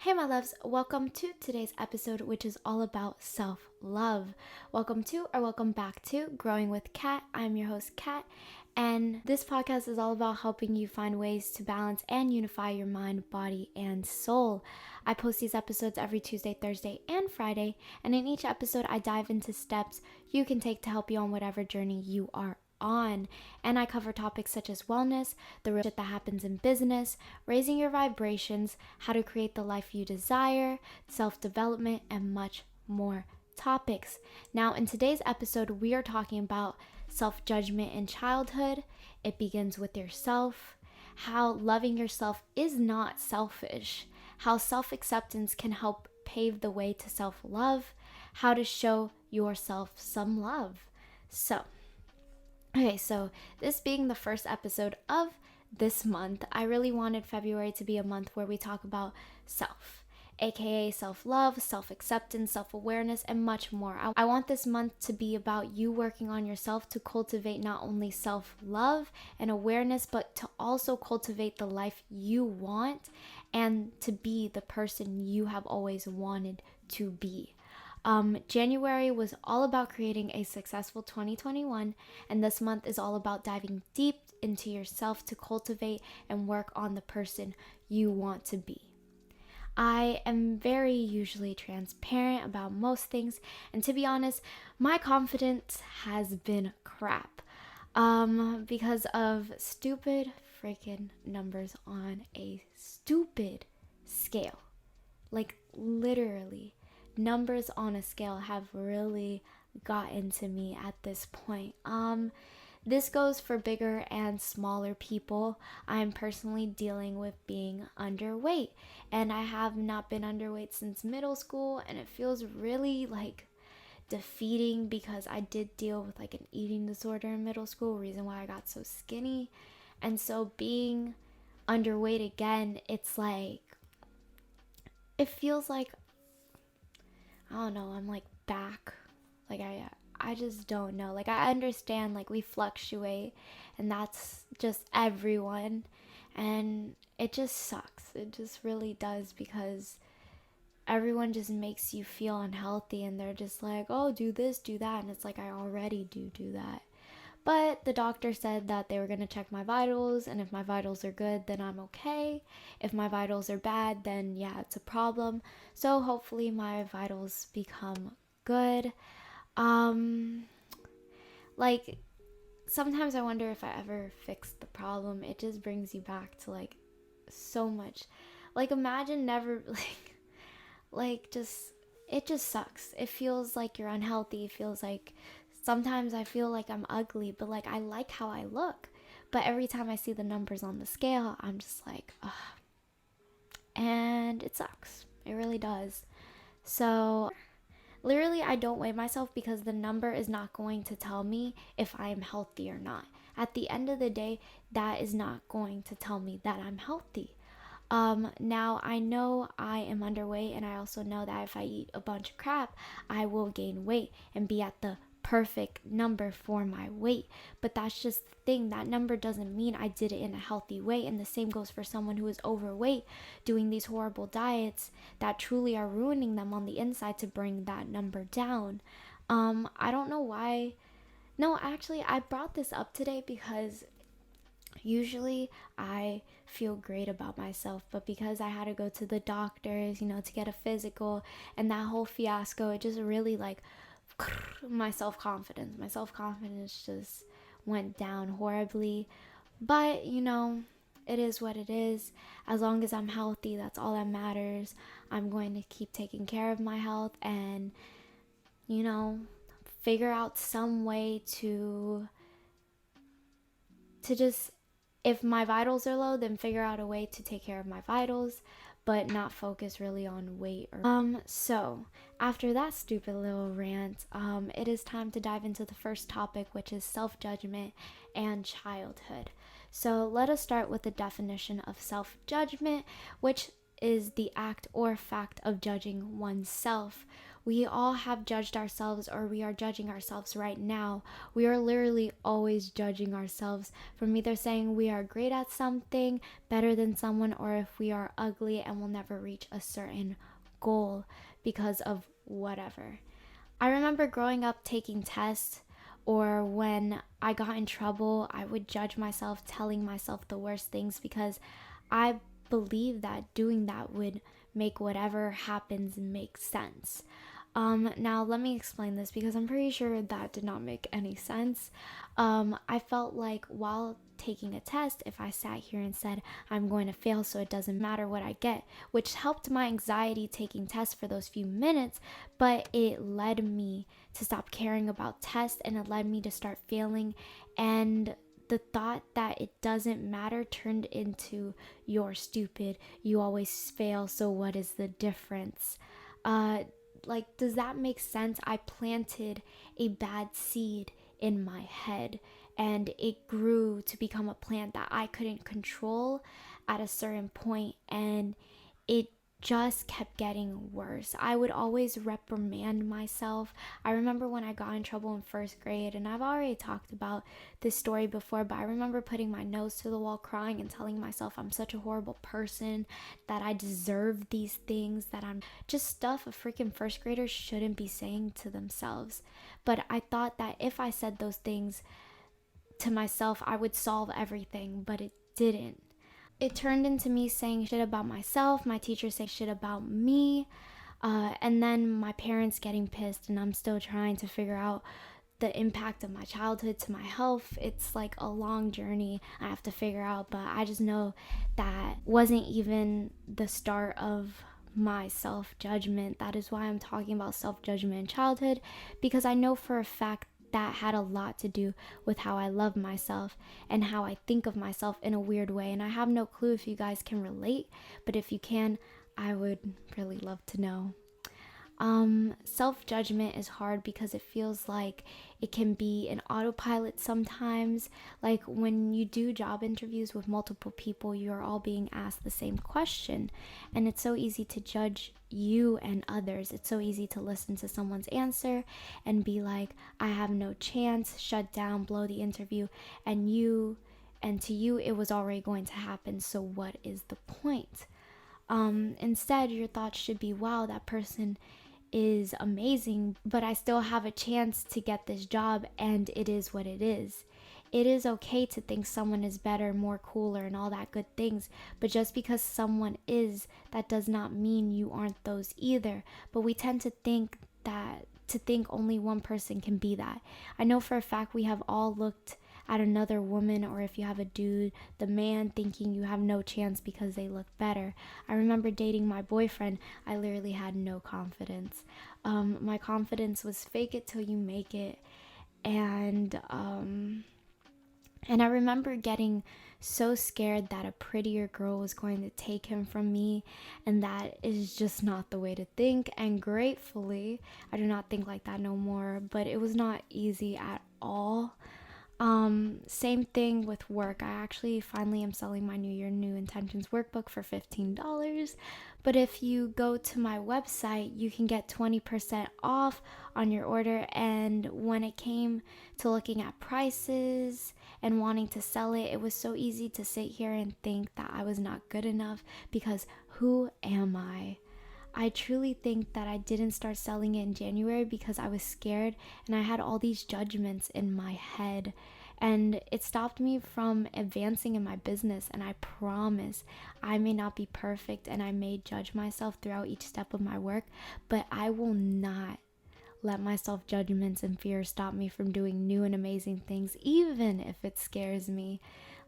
Hey my loves, welcome to today's episode, which is all about self-love. Welcome to or welcome back to Growing with Kat. I'm your host Kat, and this podcast is all about helping you find ways to balance and unify your mind, body, and soul. I post these episodes every Tuesday, Thursday, and Friday, and in each episode I dive into steps you can take to help you on whatever journey you are on. And I cover topics such as wellness, the real shit that happens in business, raising your vibrations, how to create the life you desire, self-development, and much more topics. Now, in today's episode, we are talking about self-judgment in childhood. It begins with yourself, how loving yourself is not selfish, how self-acceptance can help pave the way to self-love, how to show yourself some love. So this being the first episode of this month, I really wanted February to be a month where we talk about self, aka self-love, self-acceptance, self-awareness, and much more. I want this month to be about you working on yourself to cultivate not only self-love and awareness, but to also cultivate the life you want and to be the person you have always wanted to be. January was all about creating a successful 2021, and this month is all about diving deep into yourself to cultivate and work on the person you want to be. I am very usually transparent about most things, and to be honest, my confidence has been crap because of stupid freaking numbers on a stupid scale. Like literally. Numbers on a scale have really gotten to me at this point. This goes for bigger and smaller people. I'm personally dealing with being underweight, and I have not been underweight since middle school, and it feels really like defeating because I did deal with like an eating disorder in middle school, reason why I got so skinny. And so being underweight again, it's like, it feels like, I don't know, I'm like back. Like I just don't know. Like I understand like we fluctuate and that's just everyone, and it just sucks. It just really does because everyone just makes you feel unhealthy and they're just like, "Oh, do this, do that." And it's like I already do that. But the doctor said that they were going to check my vitals, and if my vitals are good, then I'm okay. If my vitals are bad, then yeah, it's a problem. So hopefully my vitals become good. Like sometimes I wonder if I ever fix the problem. It just brings you back to like so much. Like imagine never like just, it just sucks. It feels like you're unhealthy. It feels like sometimes I feel like I'm ugly, but like I like how I look. But every time I see the numbers on the scale, I'm just like, ugh. And it sucks. It really does. So literally I don't weigh myself because the number is not going to tell me if I am healthy or not. At the end of the day, that is not going to tell me that I'm healthy. Now I know I am underweight, and I also know that if I eat a bunch of crap, I will gain weight and be at the perfect number for my weight. But that's just the thing. That number doesn't mean I did it in a healthy way. And the same goes for someone who is overweight, doing these horrible diets that truly are ruining them on the inside to bring that number down. I don't know why. No, actually, I brought this up today because usually I feel great about myself, but because I had to go to the doctors, to get a physical, and that whole fiasco, it just really like my self-confidence just went down horribly. But it is what it is. As long as I'm healthy, that's all that matters. I'm going to keep taking care of my health and figure out some way to just, if my vitals are low, then figure out a way to take care of my vitals, but not focus really on weight. So after that stupid little rant, it is time to dive into the first topic, which is self-judgment and childhood. So let us start with the definition of self-judgment, which is the act or fact of judging oneself, We all have judged ourselves, or we are judging ourselves right now. We are literally always judging ourselves from either saying we are great at something, better than someone, or if we are ugly and will never reach a certain goal because of whatever. I remember growing up taking tests, or when I got in trouble, I would judge myself, telling myself the worst things because I believed that doing that would make whatever happens make sense. Now, let me explain this because I'm pretty sure that did not make any sense. I felt like while taking a test, if I sat here and said, I'm going to fail, so it doesn't matter what I get, which helped my anxiety taking tests for those few minutes, but it led me to stop caring about tests, and it led me to start failing. And the thought that it doesn't matter turned into, you're stupid, you always fail, so what is the difference? Does that make sense? I planted a bad seed in my head, and it grew to become a plant that I couldn't control at a certain point, and it just kept getting worse. I would always reprimand myself. I remember when I got in trouble in first grade, and I've already talked about this story before, but I remember putting my nose to the wall crying and telling myself I'm such a horrible person, that I deserve these things, that I'm just stuff a freaking first grader shouldn't be saying to themselves. But I thought that if I said those things to myself, I would solve everything, but it didn't. It turned into me saying shit about myself, my teacher saying shit about me, and then my parents getting pissed, and I'm still trying to figure out the impact of my childhood to my health. It's like a long journey I have to figure out, but I just know that wasn't even the start of my self-judgment. That is why I'm talking about self-judgment in childhood, because I know for a fact that had a lot to do with how I love myself and how I think of myself in a weird way. And I have no clue if you guys can relate, but if you can, I would really love to know. Self-judgment is hard because it feels like it can be an autopilot sometimes. Like when you do job interviews with multiple people, you're all being asked the same question, and it's so easy to judge you and others. It's so easy to listen to someone's answer and be like, I have no chance, shut down, blow the interview, and to you it was already going to happen, so what is the point? Instead, your thoughts should be, wow, that person is amazing, but I still have a chance to get this job, and it is what it is. It is okay to think someone is better, more cooler, and all that good things, but just because someone is, that does not mean you aren't those either. But we tend to think only one person can be that. I know for a fact we have all looked at another woman, or if you have a dude, the man, thinking you have no chance because they look better. I remember dating my boyfriend. I literally had no confidence. My confidence was fake it till you make it. And I remember getting so scared that a prettier girl was going to take him from me, and that is just not the way to think. And gratefully, I do not think like that no more, but it was not easy at all. Same thing with work. I actually finally am selling my New Year New Intentions workbook for $15. But if you go to my website, you can get 20% off on your order. And when it came to looking at prices and wanting to sell it, it was so easy to sit here and think that I was not good enough, because who am I? I truly think that I didn't start selling it in January because I was scared, and I had all these judgments in my head, and it stopped me from advancing in my business. And I promise I may not be perfect, and I may judge myself throughout each step of my work, but I will not let my self-judgments and fears stop me from doing new and amazing things, even if it scares me.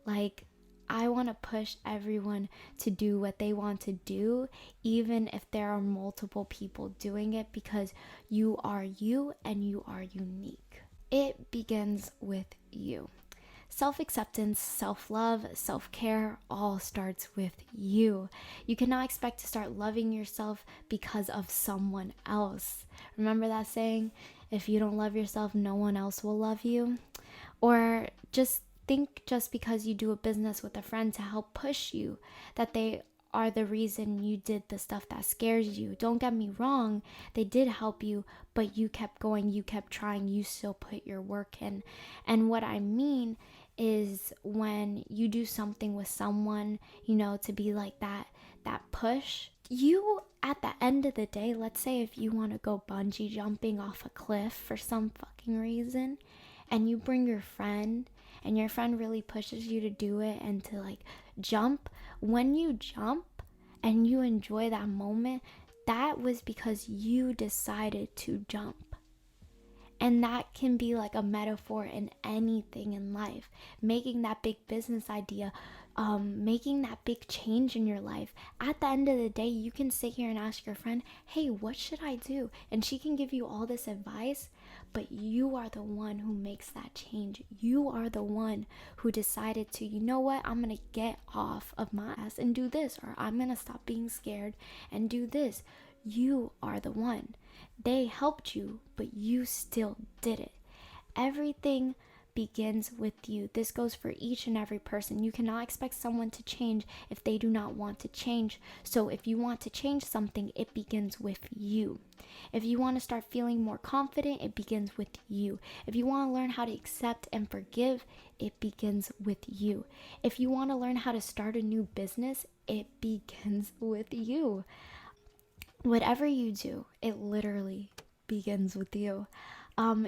Like, I want to push everyone to do what they want to do, even if there are multiple people doing it, because you are you and you are unique. It begins with you. Self-acceptance, self-love, self-care all starts with you. You cannot expect to start loving yourself because of someone else. Remember that saying? If you don't love yourself, no one else will love you. Or just think, just because you do a business with a friend to help push you, that they are the reason you did the stuff that scares you. Don't get me wrong, they did help you, but you kept going, you kept trying, you still put your work in. And what I mean is when you do something with someone, to be like that push, you at the end of the day, let's say if you want to go bungee jumping off a cliff for some fucking reason, and you bring your friend, and your friend really pushes you to do it and to like jump, when you jump and you enjoy that moment, that was because you decided to jump. And that can be like a metaphor in anything in life. Making that big business idea, making that big change in your life. At the end of the day, you can sit here and ask your friend, hey, what should I do? And she can give you all this advice, but you are the one who makes that change. You are the one who decided to, you know what, I'm going to get off of my ass and do this, or I'm going to stop being scared and do this. You are the one. They helped you, but you still did it. Everything begins with you. This goes for each and every person. You cannot expect someone to change if they do not want to change. So if you want to change something, it begins with you. If you want to start feeling more confident, it begins with you. If you want to learn how to accept and forgive, it begins with you. If you want to learn how to start a new business, it begins with you. Whatever you do, it literally begins with you.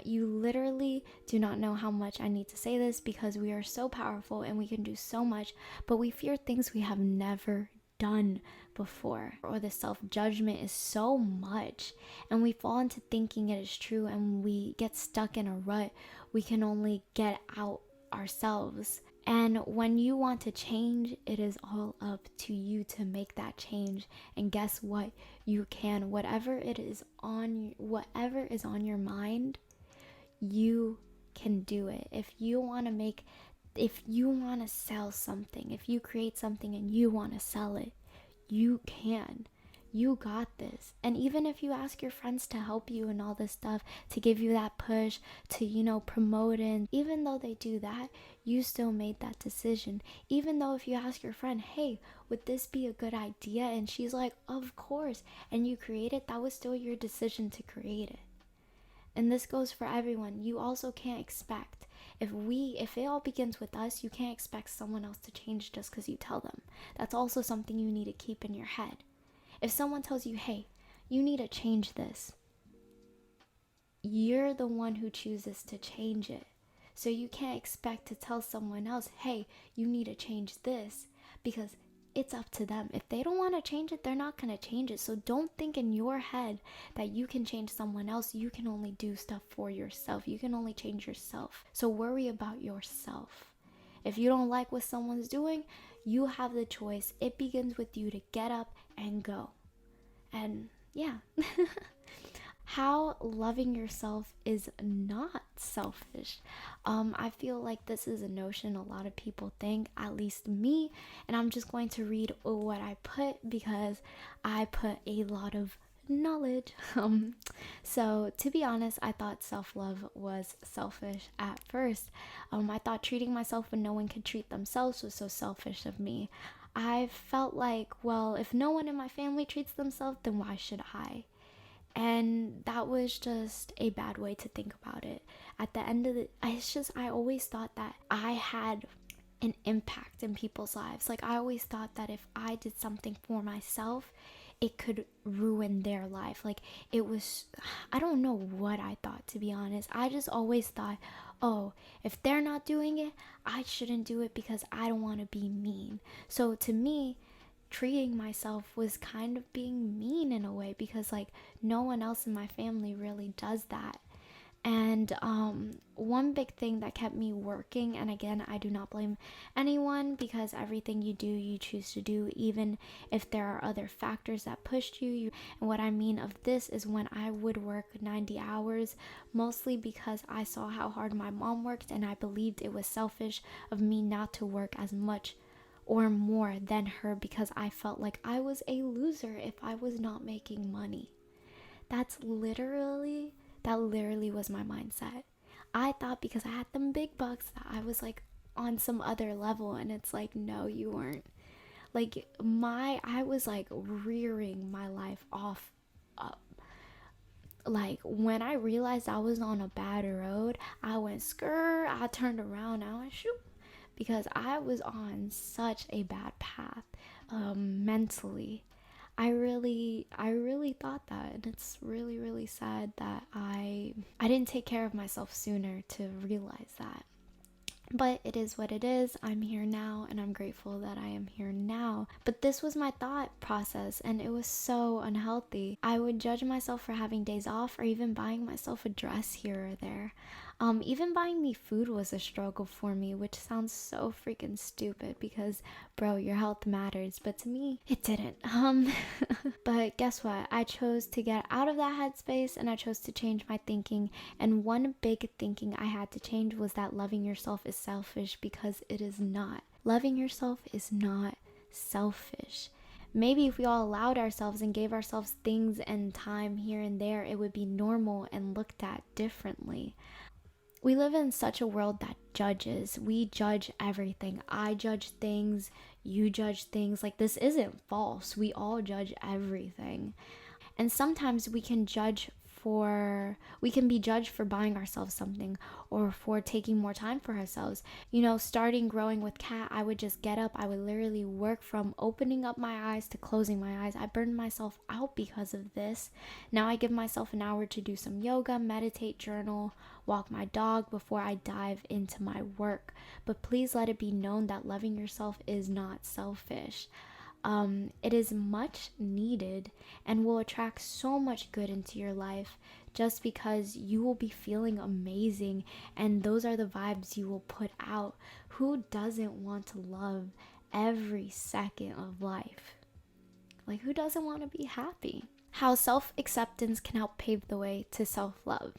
You literally do not know how much I need to say this, because we are so powerful and we can do so much, but we fear things we have never done before, or the self-judgment is so much, and we fall into thinking it is true, and we get stuck in a rut we can only get out ourselves. And when you want to change, it is all up to you to make that change. And guess what? You can. Whatever is on your mind, you can do it. If you want to sell something, if you create something and you want to sell it, you can. You got this. And even if you ask your friends to help you and all this stuff, to give you that push, to, promote it, even though they do that, you still made that decision. Even though if you ask your friend, hey, would this be a good idea? And she's like, of course. And you create it, that was still your decision to create it. And this goes for everyone. You also can't expect, if it all begins with us, you can't expect someone else to change just because you tell them. That's also something you need to keep in your head. If someone tells you, hey, you need to change this, you're the one who chooses to change it. So you can't expect to tell someone else, hey, you need to change this, because it's up to them. If they don't want to change it, they're not going to change it. So don't think in your head that you can change someone else. You can only do stuff for yourself. You can only change yourself. So worry about yourself. If you don't like what someone's doing, you have the choice. It begins with you to get up and go. And yeah. How loving yourself is not selfish. I feel like this is a notion a lot of people think, at least me, and I'm just going to read what I put because I put a lot of knowledge. So to be honest, I thought self-love was selfish at first. I thought treating myself when no one could treat themselves was so selfish of me. I felt like, well, if no one in my family treats themselves, then why should I? And that was just a bad way to think about it. At the end of I always thought that I had an impact in people's lives. Like, I always thought that if I did something for myself, it could ruin their life. Like, I don't know what I thought, to be honest. I just always thought, oh, if they're not doing it, I shouldn't do it because I don't want to be mean. So to me, treating myself was kind of being mean in a way, because like no one else in my family really does that. And one big thing that kept me working, and again, I do not blame anyone, because everything you do, you choose to do, even if there are other factors that pushed you. And what I mean of this is when I would work 90 hours, mostly because I saw how hard my mom worked, and I believed it was selfish of me not to work as much or more than her, because I felt like I was a loser if I was not making money. That literally was my mindset. I thought because I had them big bucks that I was like on some other level, and it's like, no, you weren't. Like I was like rearing my life off up. Like when I realized I was on a bad road, I went skr, I turned around, I went shoot, because I was on such a bad path, mentally. I really thought that, and it's really, really sad that I didn't take care of myself sooner to realize that. But it is what it is. I'm here now, and I'm grateful that I am here now. But this was my thought process, and it was so unhealthy. I would judge myself for having days off, or even buying myself a dress here or there. Even buying me food was a struggle for me, which sounds so freaking stupid because, bro, your health matters. But to me, it didn't. But guess what? I chose to get out of that headspace, and I chose to change my thinking. And one big thinking I had to change was that loving yourself is selfish, because it is not. Loving yourself is not selfish. Maybe if we all allowed ourselves and gave ourselves things and time here and there, it would be normal and looked at differently. We live in such a world that judges. We judge everything. I judge things, you judge things. Like, this isn't false. We all judge everything. And sometimes we can be judged for buying ourselves something, or for taking more time for ourselves. Starting growing with Kat, I would just get up. I would literally work from opening up my eyes to closing my eyes. I burned myself out because of this. Now I give myself an hour to do some yoga, meditate, journal, walk my dog before I dive into my work. But please let it be known that loving yourself is not selfish. It is much needed and will attract so much good into your life, just because you will be feeling amazing, and those are the vibes you will put out. Who doesn't want to love every second of life? Like, who doesn't want to be happy? How self-acceptance can help pave the way to self-love.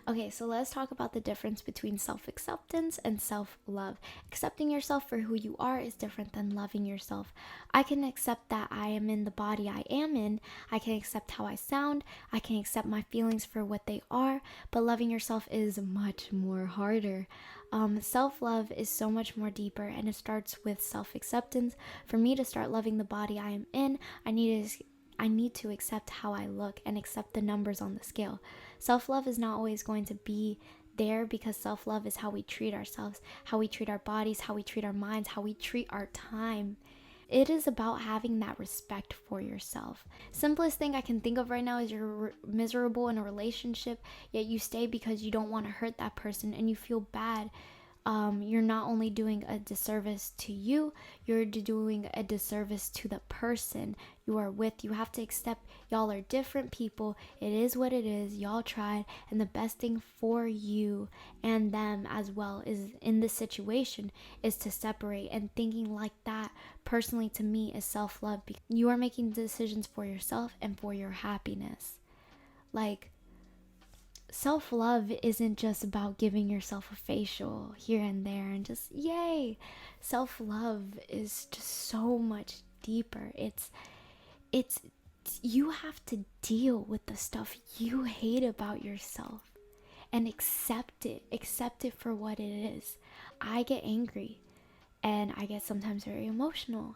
Okay, so let's talk about the difference between self-acceptance and self-love. Accepting yourself for who you are is different than loving yourself. I can accept that I am in the body I am in. I can accept how I sound. I can accept my feelings for what they are. But loving yourself is much more harder. Self-love is so much more deeper, and it starts with self-acceptance. For me to start loving the body I am in, I need to accept how I look and accept the numbers on the scale. Self-love is not always going to be there, because self-love is how we treat ourselves, how we treat our bodies, how we treat our minds, how we treat our time. It is about having that respect for yourself. Simplest thing I can think of right now is you're miserable in a relationship, yet you stay because you don't want to hurt that person and you feel bad. You're not only doing a disservice to you, you're doing a disservice to the person you are with. You have to accept y'all are different people. It is what it is. Y'all tried, and the best thing for you and them as well is in this situation is to separate. And thinking like that, personally, to me, is self-love. You are making decisions for yourself and for your happiness. Like, self-love isn't just about giving yourself a facial here and there and just yay. Self-love is just so much deeper. It's you have to deal with the stuff you hate about yourself and accept it for what it is. I get angry, and I get sometimes very emotional,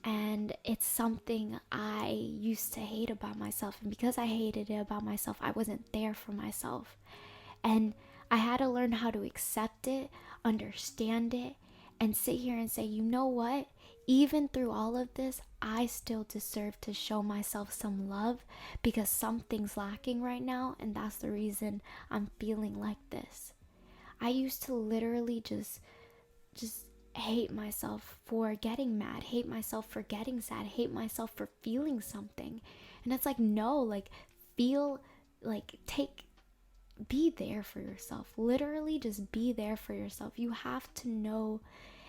and it's something I used to hate about myself. And because I hated it about myself, I wasn't there for myself. And I had to learn how to accept it, understand it, and sit here and say, you know what? Even through all of this, I still deserve to show myself some love, because something's lacking right now, and that's the reason I'm feeling like this. I used to literally just hate myself for getting mad, hate myself for getting sad, hate myself for feeling something. And it's like, no, like, feel, like, be there for yourself. Literally just be there for yourself. You have to know,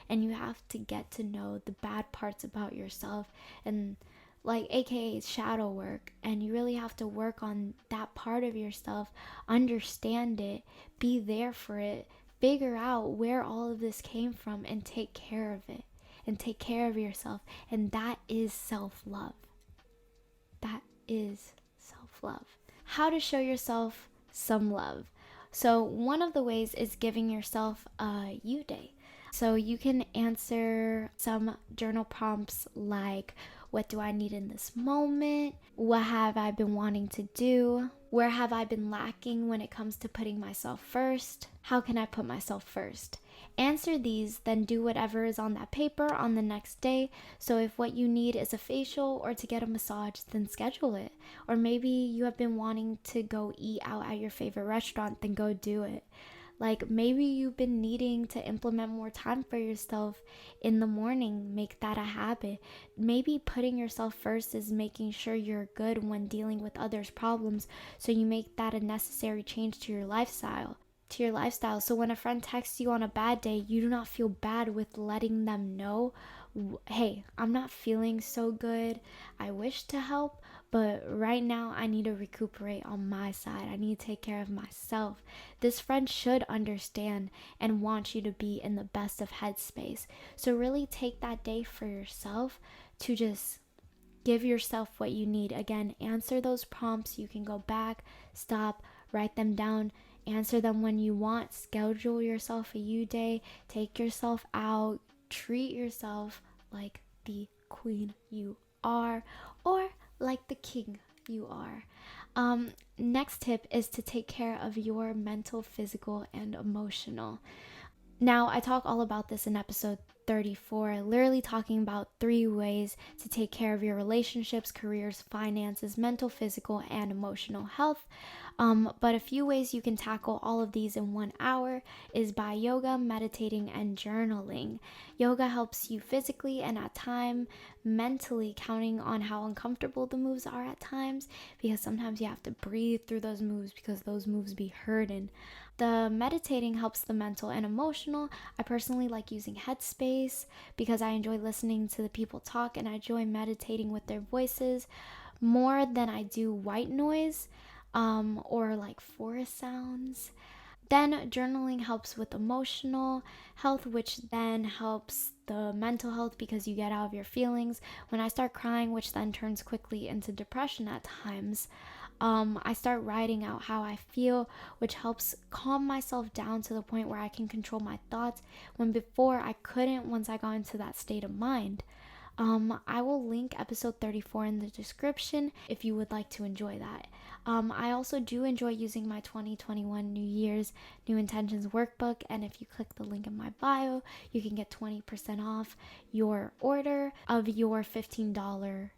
and you have to get to know the bad parts about yourself, and like aka shadow work. And you really have to work on that part of yourself, understand it, be there for it, figure out where all of this came from, and take care of it and take care of yourself. And that is self-love. That is self-love. How to show yourself some love. So one of the ways is giving yourself a you day. So you can answer some journal prompts like, what do I need in this moment? What have I been wanting to do? Where have I been lacking when it comes to putting myself first? How can I put myself first? Answer these, then do whatever is on that paper on the next day. So if what you need is a facial or to get a massage, then schedule it. Or maybe you have been wanting to go eat out at your favorite restaurant, then go do it. Like maybe you've been needing to implement more time for yourself in the morning, make that a habit. Maybe putting yourself first is making sure you're good when dealing with others' problems, so you make that a necessary change to your lifestyle. So when a friend texts you on a bad day, you do not feel bad with letting them know, hey, I'm not feeling so good. I wish to help, but right now I need to recuperate on my side. I need to take care of myself. This friend should understand and want you to be in the best of headspace. So really take that day for yourself to just give yourself what you need. Again, answer those prompts. You can go back, stop, write them down, answer them when you want. Schedule yourself a you day, take yourself out, treat yourself like the queen you are, or like the king you are. Next tip is to take care of your mental, physical, and emotional. Now, I talk all about this in episode 34, literally talking about 3 ways to take care of your relationships, careers, finances, mental, physical, and emotional health. But a few ways you can tackle all of these in 1 hour is by yoga, meditating, and journaling. Yoga helps you physically and at time mentally, counting on how uncomfortable the moves are at times, because sometimes you have to breathe through those moves because those moves be hurting. The meditating helps the mental and emotional. I personally like using Headspace because I enjoy listening to the people talk, and I enjoy meditating with their voices more than I do white noise or like forest sounds. Then journaling helps with emotional health, which then helps the mental health because you get out of your feelings. When I start crying, which then turns quickly into depression at times, I start writing out how I feel, which helps calm myself down to the point where I can control my thoughts when before I couldn't once I got into that state of mind. I will link episode 34 in the description if you would like to enjoy that. I also do enjoy using my 2021 New Year's New Intentions workbook, and if you click the link in my bio, you can get 20% off your order of your $15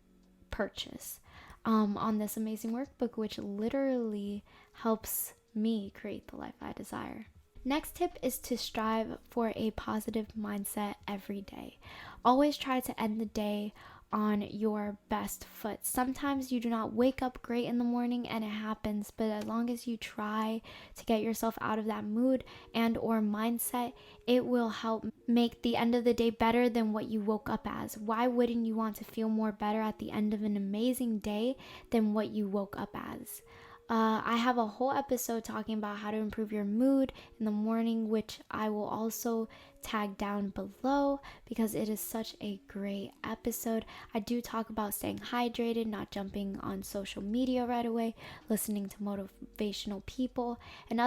purchase on this amazing workbook, which literally helps me create the life I desire. Next tip is to strive for a positive mindset every day. Always try to end the day on your best foot. Sometimes you do not wake up great in the morning, and it happens, but as long as you try to get yourself out of that mood and or mindset, it will help make the end of the day better than what you woke up as. Why wouldn't you want to feel more better at the end of an amazing day than what you woke up as? I have a whole episode talking about how to improve your mood in the morning, which I will also tag down below because it is such a great episode. I do talk about staying hydrated, not jumping on social media right away, listening to motivational people, and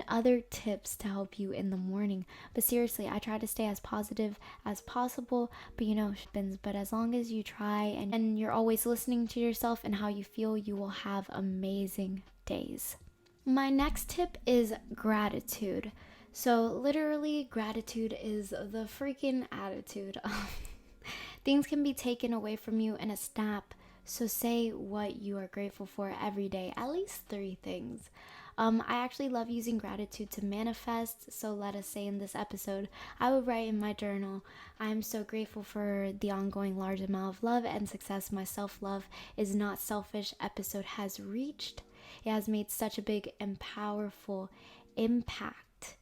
other tips to help you in the morning. But seriously, I try to stay as positive as possible, but as long as you try and you're always listening to yourself and how you feel, you will have amazing days. My next tip is gratitude. So literally, gratitude is the freaking attitude. Things can be taken away from you in a snap, so say what you are grateful for every day, at least 3 things. I actually love using gratitude to manifest. So let us say in this episode, I would write in my journal, I am so grateful for the ongoing large amount of love and success my self-love is not selfish episode has reached. It has made such a big and powerful impact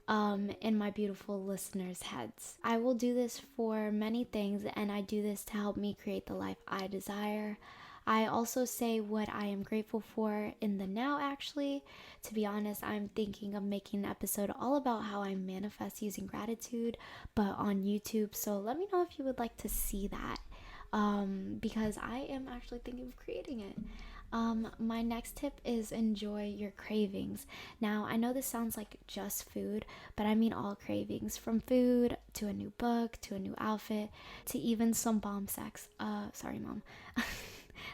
in my beautiful listeners' heads. I will do this for many things, and I do this to help me create the life I desire. I also say what I am grateful for in the now, actually. To be honest, I'm thinking of making an episode all about how I manifest using gratitude, but on YouTube. So let me know if you would like to see that, because I am actually thinking of creating it. My next tip is enjoy your cravings. Now, I know this sounds like just food, but I mean all cravings, from food to a new book to a new outfit to even some bomb sex. Sorry, mom.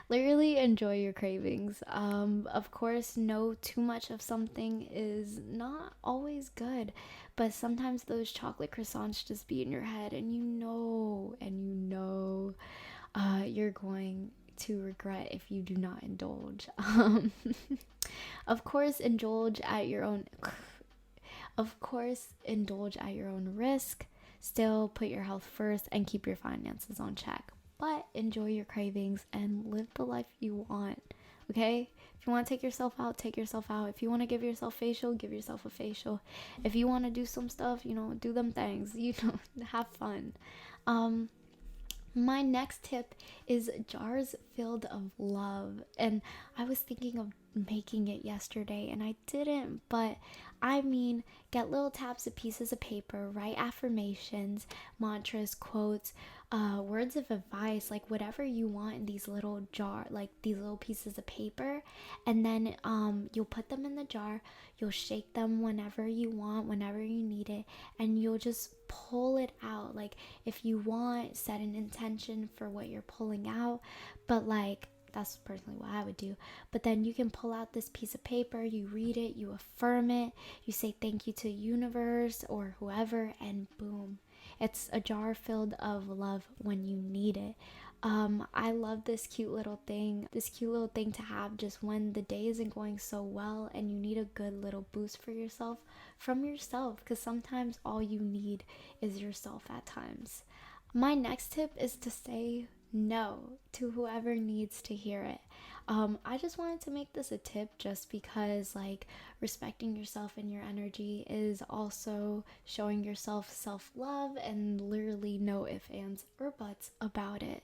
Literally enjoy your cravings. Of course, know too much of something is not always good, but sometimes those chocolate croissants just be in your head, and you're going to regret if you do not indulge. Of course, indulge at your own. Of course, indulge at your own risk. Still, put your health first and keep your finances on check. But enjoy your cravings and live the life you want. Okay? If you want to take yourself out, take yourself out. If you want to give yourself facial, give yourself a facial. If you want to do some stuff, do them things. Have fun. Um, my next tip is jars filled of love. And I was thinking of making it yesterday and I didn't, but I mean, get little tabs of pieces of paper, write affirmations, mantras, quotes, words of advice, like whatever you want in these little like these little pieces of paper, and then you'll put them in the jar. You'll shake them whenever you want, whenever you need it, and you'll just pull it out. Like if you want, set an intention for what you're pulling out, but like that's personally what I would do. But then you can pull out this piece of paper, you read it, you affirm it, you say thank you to the universe or whoever, and boom, it's a jar filled of love when you need it. I love this cute little thing to have just when the day isn't going so well and you need a good little boost for yourself from yourself, because sometimes all you need is yourself at times. My next tip is to say no to whoever needs to hear it. I just wanted to make this a tip just because, like, respecting yourself and your energy is also showing yourself self-love, and literally no ifs, ands, or buts about it.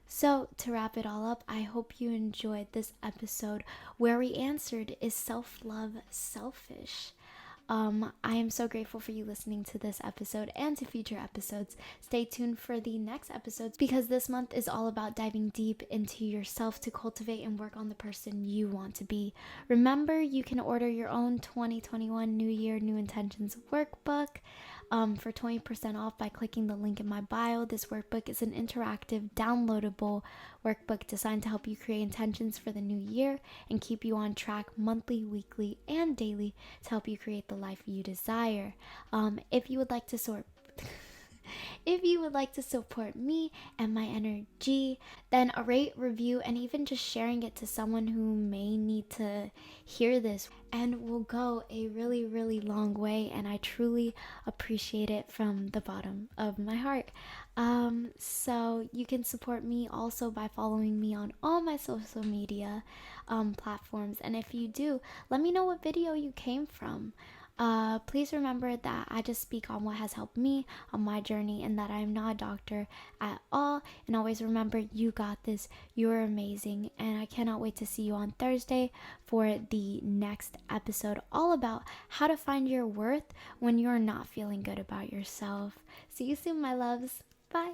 So, to wrap it all up, I hope you enjoyed this episode where we answered, is self-love selfish? I am so grateful for you listening to this episode and to future episodes. Stay tuned for the next episodes because this month is all about diving deep into yourself to cultivate and work on the person you want to be. Remember, you can order your own 2021 New Year, New Intentions workbook for 20% off by clicking the link in my bio. This workbook is an interactive, downloadable workbook designed to help you create intentions for the new year and keep you on track monthly, weekly, and daily to help you create the life you desire. If you would like to if you would like to support me and my energy, then a rate, review, and even just sharing it to someone who may need to hear this and will go a really, really long way, and I truly appreciate it from the bottom of my heart. So you can support me also by following me on all my social media platforms, and if you do, let me know what video you came from. Please remember that I just speak on what has helped me on my journey and that I'm not a doctor at all. And always remember, you got this. You're amazing. And I cannot wait to see you on Thursday for the next episode, all about how to find your worth when you're not feeling good about yourself. See you soon, my loves. Bye.